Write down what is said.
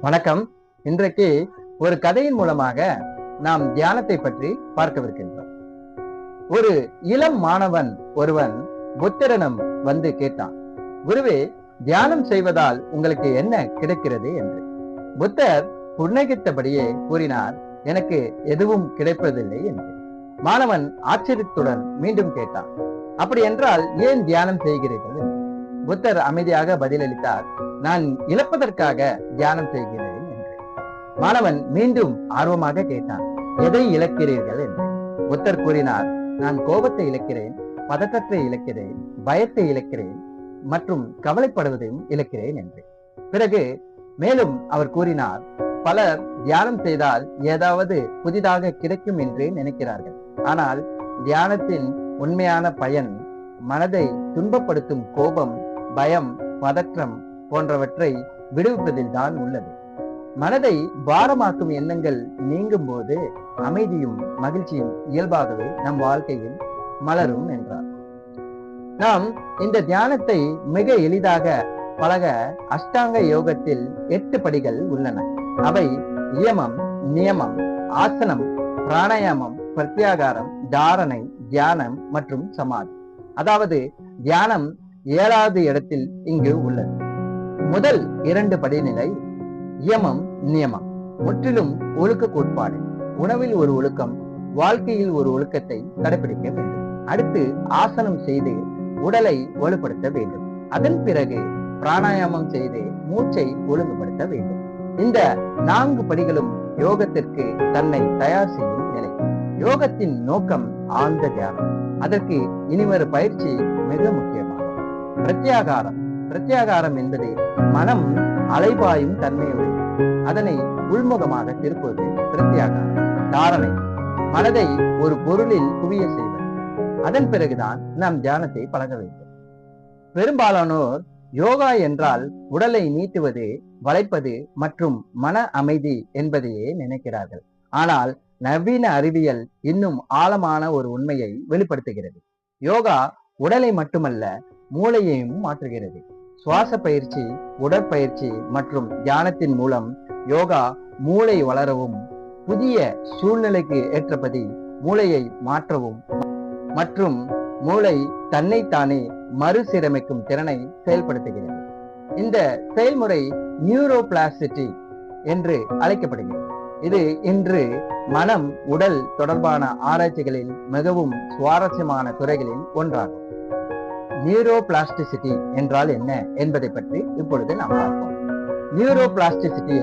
வணக்கம். இன்றைக்கு ஒரு கதையின் மூலமாக நாம் தியானத்தை பற்றி பார்க்கவிருக்கின்றோம். ஒரு இளம் மாணவன் ஒருவன் புத்தரிடம் வந்து கேட்டான், குருவே, தியானம் செய்வதால் உங்களுக்கு என்ன கிடைக்கிறது என்று. புத்தர் புன்னகைத்தபடியே கூறினார், எனக்கு எதுவும் கிடைப்பதில்லை என்று. மாணவன் ஆச்சரியத்துடன் மீண்டும் கேட்டான், அப்படி என்றால் ஏன் தியானம் செய்கிறீர்கள் என்று. புத்தர் அமைதியாக பதிலளித்தார், நான் இழப்பதற்காக தியானம் செய்கிறேன் என்று. மாணவன் மீண்டும் ஆர்வமாக கேட்டான், எதை இழக்கிறீர்கள் என்று. புத்தர் கூறினார், நான் கோபத்தை இழக்கிறேன், பதற்றத்தை இழக்கிறேன், பயத்தை இழக்கிறேன் மற்றும் கவலைப்படுவதையும் இழக்கிறேன் என்று. பிறகு மேலும் அவர் கூறினார், பலர் தியானம் செய்தால் ஏதாவது புதிதாக கிடைக்கும் என்று நினைக்கிறார்கள். ஆனால் தியானத்தின் உண்மையான பயன் மனதை துன்பப்படுத்தும் கோபம், பயம், பதற்றம் போன்றவற்றை விடுவிப்பதில் தான் உள்ளது. மனதை பாரமாக்கும் எண்ணங்கள் நீங்கும் போது அமைதியும் மகிழ்ச்சியும் இயல்பாகவே நம் வாழ்க்கையில் மலரும் என்றார். நாம் இந்த தியானத்தை மிக எளிதாக பழக அஷ்டாங்க யோகத்தில் 8 படிகள் உள்ளன. அவை இயமம், நியமம், ஆசனம், பிராணாயாமம், பிரத்யாகாரம், தாரணை, தியானம் மற்றும் சமாதி. அதாவது தியானம் 7வது இடத்தில் இங்கு உள்ளது. முதல் 2 படிநிலை இயமம், நியமம், முற்றிலும் ஒழுக்க கோட்பாடு. உணவில் ஒரு ஒழுக்கம், வாழ்க்கையில் ஒரு ஒழுக்கத்தை கடைபிடிக்க வேண்டும். அடுத்து ஆசனம் செய்து உடலை வலுப்படுத்த வேண்டும். அதன் பிறகு பிராணாயாமம் செய்து மூச்சை ஒழுங்குபடுத்த வேண்டும். இந்த 4 படிகளும் யோகத்திற்கு தன்னை தயார் செய்யும் நிலை. யோகத்தின் நோக்கம் ஆழ்ந்த தியானம். அதற்கு இனிவரு பயிற்சி மிக முக்கியமாகும். பிரத்யாகாரம். பிரத்யாகாரம் என்பது மனம் அலைபாயும் தன்மையுடையது. அதனை உள்முகமாக திருப்புவது பிரத்யாகாரம். தாரணை. மனதை ஒரு பொருளில் குவிய செய்வது. அதன் பிறகுதான் நாம் தியானத்தை பழக வேண்டும். பெரும்பாலானோர் யோகா என்றால் உடலை நீட்டுவது, வளைப்பது மற்றும் மன அமைதி என்பதையே நினைக்கிறார்கள். ஆனால் நவீன அறிவியல் இன்னும் ஆழமான ஒரு உண்மையை வெளிப்படுத்துகிறது. யோகா உடலை மட்டுமல்ல, மூளையையும் மாற்றுகிறது. சுவாச பயிற்சி, உடற்பயிற்சி மற்றும் தியானத்தின் மூலம் யோகா மூளை வளரவும், புதிய சூழ்நிலைக்கு ஏற்றபடி மூளையை மாற்றவும் மற்றும் மூளை தன்னைத்தானே மறுசீரமைக்கும் திறனை செயல்படுத்துகிறது. இந்த செயல்முறை நியூரோபிளாஸ்டிசிட்டி என்று அழைக்கப்படுகிறது. இது இன்று மனம், உடல் தொடர்பான ஆராய்ச்சிகளில் மிகவும் சுவாரஸ்யமான துறைகளில் ஒன்றாகும். நியூரோபிளாஸ்டிசிட்டி என்றால் என்ன என்பதை பற்றி இப்பொழுது நாம் பார்ப்போம். நியூரோபிளாஸ்டிசிட்டி